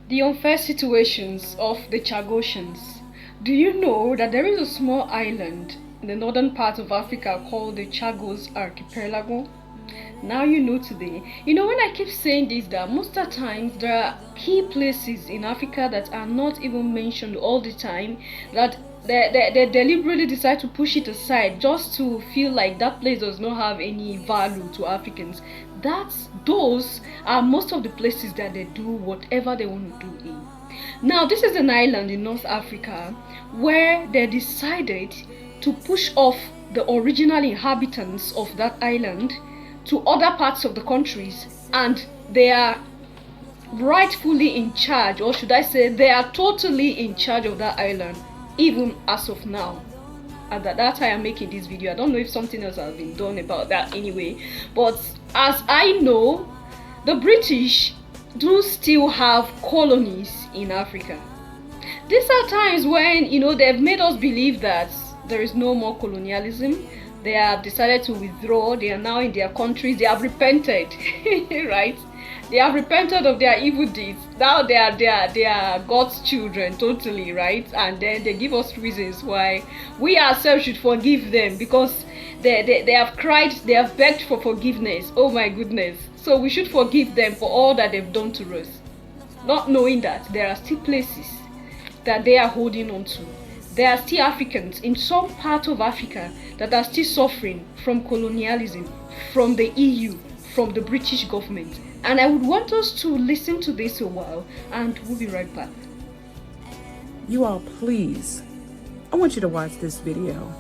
The unfair situations of the Chagosians. Do you know that there is a small island in the northern part of Africa called the Chagos Archipelago? Now you know today. You know, when I keep saying this, that most of the times there are key places in Africa that are not even mentioned all the time, that they deliberately decide to push it aside just to feel like that place does not have any value to Africans. Those are most of the places that they do whatever they want to do in. Now, this is an island in North Africa where they decided to push off the original inhabitants of that island to other parts of the countries, and they are rightfully in charge, or should I say they are totally in charge of that island even as of now. And that's why I'm making this video. I don't know if something else has been done about that anyway, but as I know, the British do still have colonies in Africa. These are times when, you know, they've made us believe that there is no more colonialism. They have decided to withdraw. They are now in their countries. They have repented, right? They have repented of their evil deeds. Now they are God's children totally, right? And then they give us reasons why we ourselves should forgive them, because they have cried, they have begged for forgiveness. Oh my goodness. So we should forgive them for all that they've done to us, not knowing that there are still places that they are holding on to. There are still Africans in some part of Africa that are still suffering from colonialism, from the EU, from the British government. And I would want us to listen to this a while, and we'll be right back. You all, please, I want you to watch this video,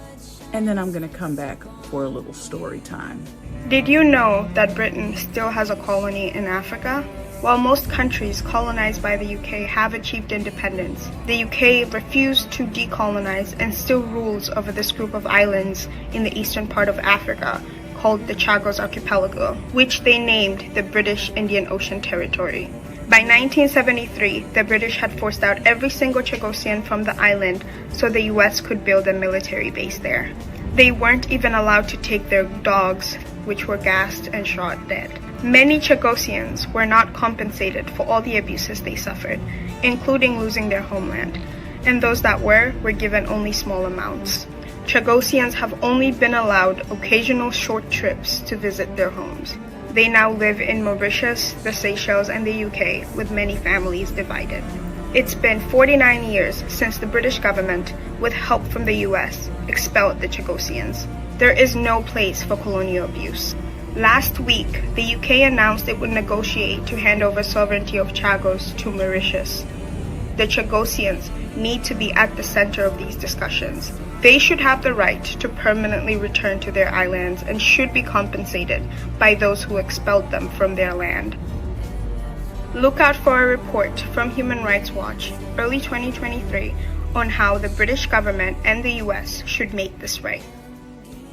and then I'm going to come back for a little story time. Did you know that Britain still has a colony in Africa? While most countries colonized by the UK have achieved independence, the UK refused to decolonize and still rules over this group of islands in the eastern part of Africa called the Chagos Archipelago, which they named the British Indian Ocean Territory. By 1973, the British had forced out every single Chagosian from the island so the US could build a military base there. They weren't even allowed to take their dogs, which were gassed and shot dead. Many Chagosians were not compensated for all the abuses they suffered, including losing their homeland, and those that were given only small amounts. Chagosians have only been allowed occasional short trips to visit their homes. They now live in Mauritius, the Seychelles, and the UK, with many families divided. It's been 49 years since the British government, with help from the US, expelled the Chagosians. There is no place for colonial abuse. Last week, the UK announced it would negotiate to hand over sovereignty of Chagos to Mauritius. The Chagosians need to be at the center of these discussions. They should have the right to permanently return to their islands and should be compensated by those who expelled them from their land. Look out for a report from Human Rights Watch, early 2023, on how the British government and the US should make this right.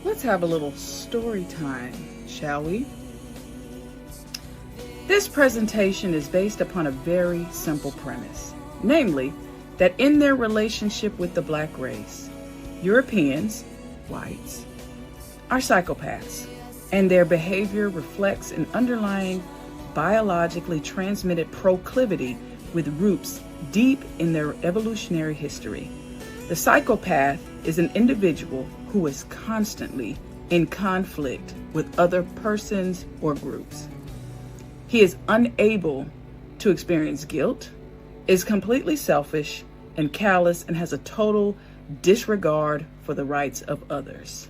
Let's have a little story time, shall we? This presentation is based upon a very simple premise, namely, that in their relationship with the black race, Europeans, whites, are psychopaths, and their behavior reflects an underlying biologically transmitted proclivity with roots deep in their evolutionary history. The psychopath is an individual who is constantly in conflict with other persons or groups. He is unable to experience guilt, is completely selfish and callous, and has a total disregard for the rights of others.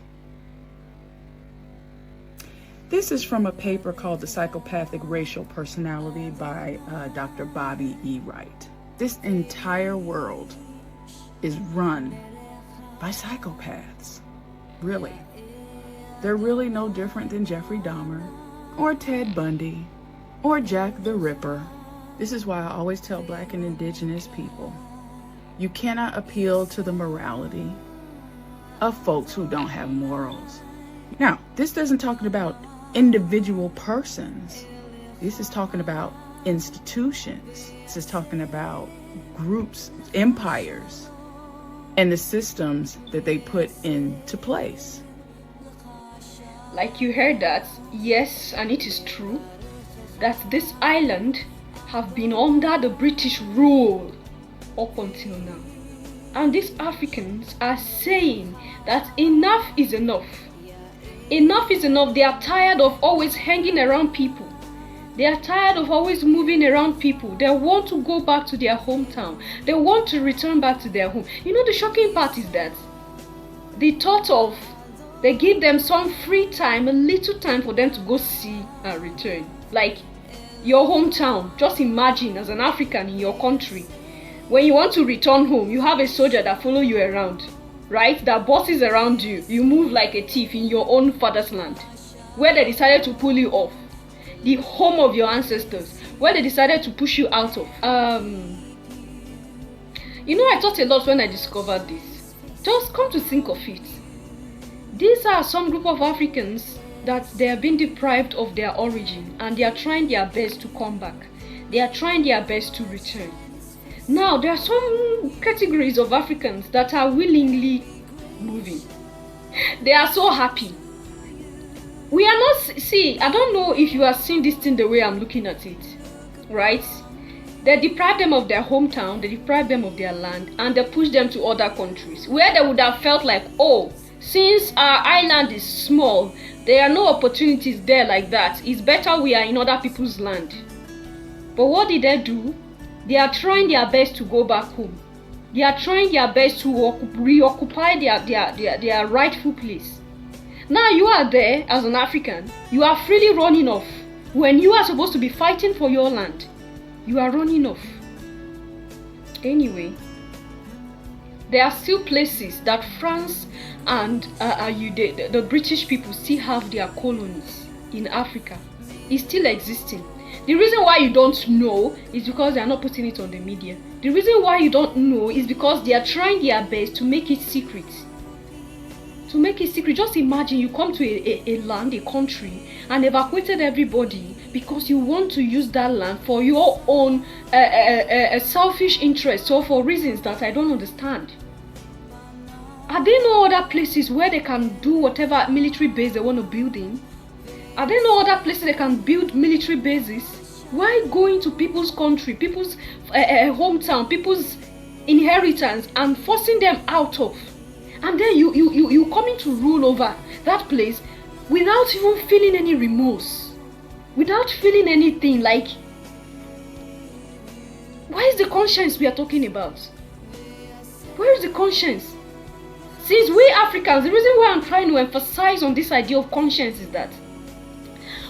This is from a paper called The Psychopathic Racial Personality by Dr. Bobby E. Wright. This entire world is run by psychopaths. Really. They're really no different than Jeffrey Dahmer or Ted Bundy or Jack the Ripper. This is why I always tell Black and Indigenous people, you cannot appeal to the morality of folks who don't have morals. Now, this doesn't talk about individual persons. This is talking about institutions. This is talking about groups, empires, and the systems that they put into place. Like you heard that, yes, and it is true that this island have been under the British rule up until now. And these Africans are saying that enough is enough. Enough is enough. They are tired of always hanging around people. They are tired of always moving around people. They want to go back to their hometown. They want to return back to their home. You know, the shocking part is that the thought of they give them some free time, a little time for them to go see and return. Like your hometown. Just imagine as an African in your country, when you want to return home, you have a soldier that follows you around, right? That bosses around you. You move like a thief in your own father's land, where they decided to pull you off. The home of your ancestors, where they decided to push you out of. You know, I thought a lot when I discovered this. Just come to think of it. These are some group of Africans that they have been deprived of their origin, and they are trying their best to come back. They are trying their best to return. Now, there are some categories of Africans that are willingly moving. They are so happy. We are not, see, I don't know if you are seeing this thing the way I'm looking at it, right? They deprive them of their hometown, they deprive them of their land, and they push them to other countries where they would have felt like, oh, since our island is small, there are no opportunities there like that. It's better we are in other people's land. But what did they do? They are trying their best to go back home. They are trying their best to reoccupy their rightful place. Now you are there as an African, you are freely running off. When you are supposed to be fighting for your land, you are running off. Anyway, there are still places that France and the British people still have their colonies in Africa. It's still existing. The reason why you don't know is because they are not putting it on the media. The reason why you don't know is because they are trying their best to make it secret. To make it secret. Just imagine you come to a land, a country, and evacuated everybody because you want to use that land for your own selfish interest, or for reasons that I don't understand. Are there no other places where they can do whatever military base they want to build in? Are there no other places they can build military bases? Why going to people's country, people's hometown, people's inheritance, and forcing them out of? And then you coming to rule over that place without even feeling any remorse, without feeling anything. Like, where is the conscience we are talking about? Where is the conscience? Since we Africans, the reason why I'm trying to emphasize on this idea of conscience is that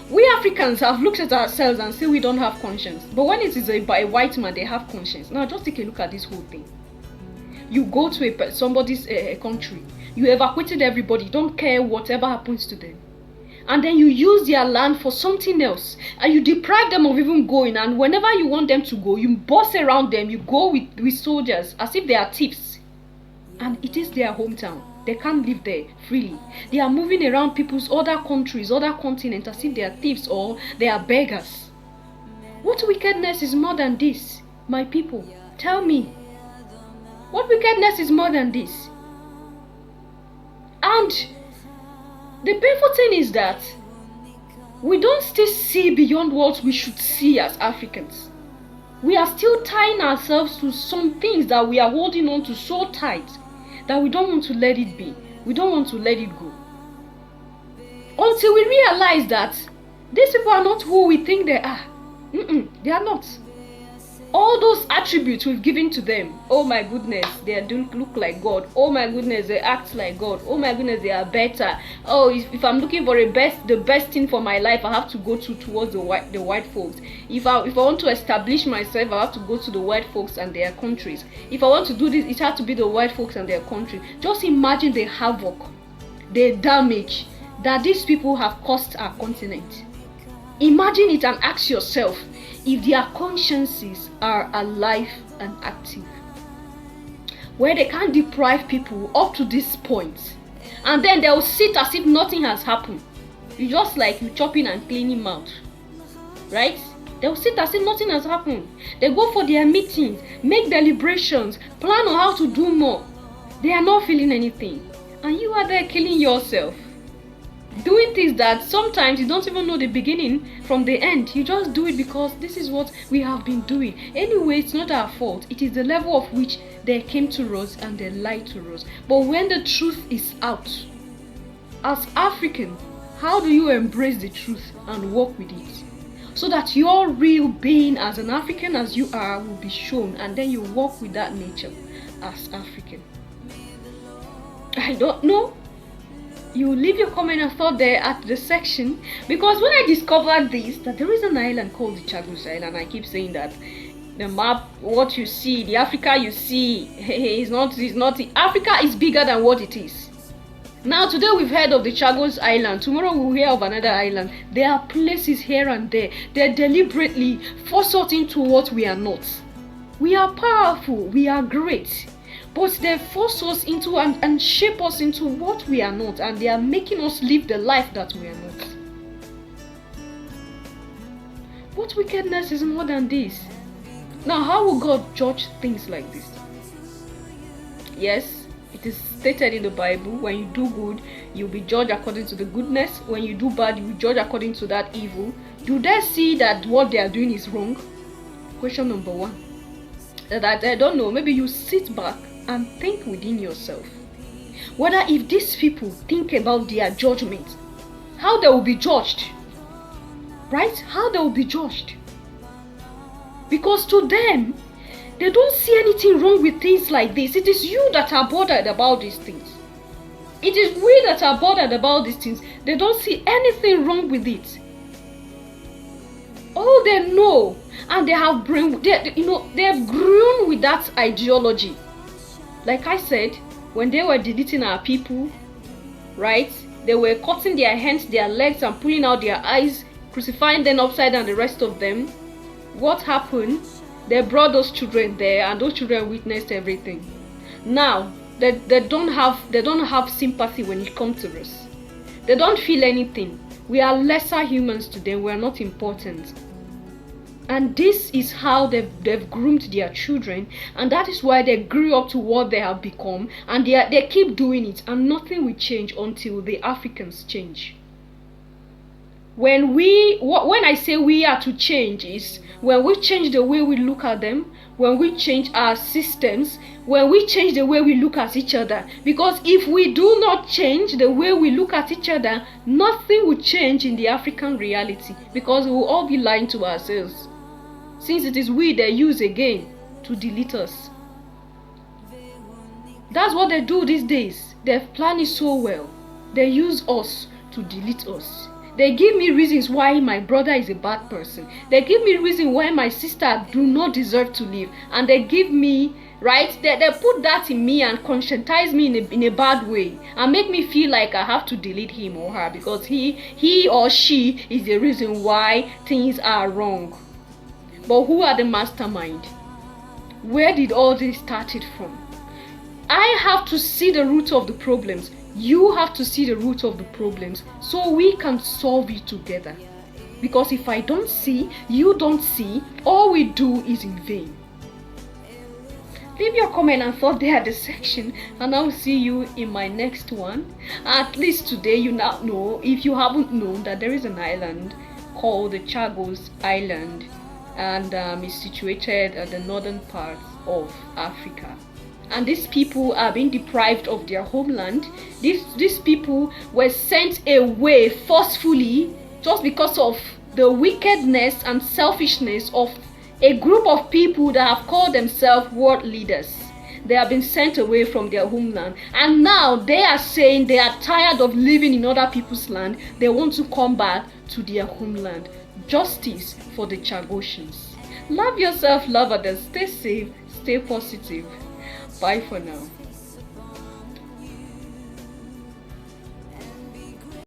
we Africans have looked at ourselves and say we don't have conscience. But when it is by a white man, they have conscience. Now just take a look at this whole thing. You go to somebody's country, you evacuated everybody, you don't care whatever happens to them, and then you use their land for something else, and you deprive them of even going, and whenever you want them to go, you boss around them, you go with soldiers as if they are thieves, and it is their hometown. They can't live there freely. They are moving around people's other countries, other continents, as if they are thieves or they are beggars. What wickedness is more than this, my people? Tell me. What wickedness is more than this? And the painful thing is that we don't still see beyond what we should see as Africans. We are still tying ourselves to some things that we are holding on to so tight that we don't want to let it be. We don't want to let it go. Until we realize that these people are not who we think they are. They are not. All those attributes we've given to them, oh my goodness, they don't look like God. Oh my goodness, they act like God. Oh my goodness, they are better. Oh, if I'm looking for the best thing for my life, I have to go towards the white folks. If I want to establish myself, I have to go to the white folks and their countries. If I want to do this, it has to be the white folks and their country. Just imagine the havoc, the damage that these people have caused our continent. Imagine it and ask yourself if their consciences are alive and active, where they can't deprive people up to this point, and then they'll sit as if nothing has happened. You just like you chopping and cleaning mouth, right? They'll sit as if nothing has happened. They go for their meetings, make deliberations, plan on how to do more. They are not feeling anything, and you are there killing yourself. doing things that sometimes you don't even know the beginning from the end. You just do it because this is what we have been doing. Anyway, it's not our fault. It is the level of which they came to us and they lied to us. But when the truth is out, as African, how do you embrace the truth and walk with it? So that your real being as an African as you are will be shown, and then you walk with that nature as African. I don't know. You leave your comment and thought there at the section, because when I discovered this, that there is an island called the Chagos Island, I keep saying that the map, what you see, the Africa you see, is not Africa is bigger than what it is. Now today we've heard of the Chagos Island, tomorrow we'll hear of another island. There are places here and there. They deliberately force us into what we are not. We are powerful, we are great, but they force us into and shape us into what we are not, and they are making us live the life that we are not. What wickedness is more than this? Now, how will God judge things like this? Yes, it is stated in the Bible, when you do good, you'll be judged according to the goodness. When you do bad, you'll be judged according to that evil. Do they see that what they are doing is wrong? Question number one. That I don't know, maybe you sit back and think within yourself whether if these people think about their judgment, how they will be judged, right? How they will be judged. Because to them, they don't see anything wrong with things like this. It is you that are bothered about these things. It is we that are bothered about these things. They don't see anything wrong with it. All they know, and they have they've grown with that ideology. Like I said, when they were deleting our people, right? They were cutting their hands, their legs, and pulling out their eyes, crucifying them upside down, the rest of them. What happened? They brought those children there, and those children witnessed everything. Now they don't have sympathy when it comes to us. They don't feel anything. We are lesser humans to them. We are not important. And this is how they've groomed their children, and that is why they grew up to what they have become, and they keep doing it, and nothing will change until the Africans change. When I say we are to change, is when we change the way we look at them, when we change our systems, when we change the way we look at each other. Because if we do not change the way we look at each other, nothing will change in the African reality, because we will all be lying to ourselves, since it is we they use again to delete us. That's what they do these days. They plan it so well. They use us to delete us. They give me reasons why my brother is a bad person. They give me reasons why my sister do not deserve to live. And they give me, right? They put that in me and conscientize me in a bad way, and make me feel like I have to delete him or her because he or she is the reason why things are wrong. But who are the mastermind? Where did all this started from? I have to see the root of the problems. You have to see the root of the problems so we can solve it together. Because if I don't see, you don't see, all we do is in vain. Leave your comment and thought there at the section, and I'll see you in my next one. At least today you now know, if you haven't known, that there is an island called the Chagos Island, and it's situated at the northern part of Africa. And these people are being deprived of their homeland. These people were sent away forcefully just because of the wickedness and selfishness of a group of people that have called themselves world leaders. They have been sent away from their homeland, and now they are saying they are tired of living in other people's land. They want to come back to their homeland. Justice for the Chagosians. Love yourself, love others, stay safe, stay positive. Bye for now.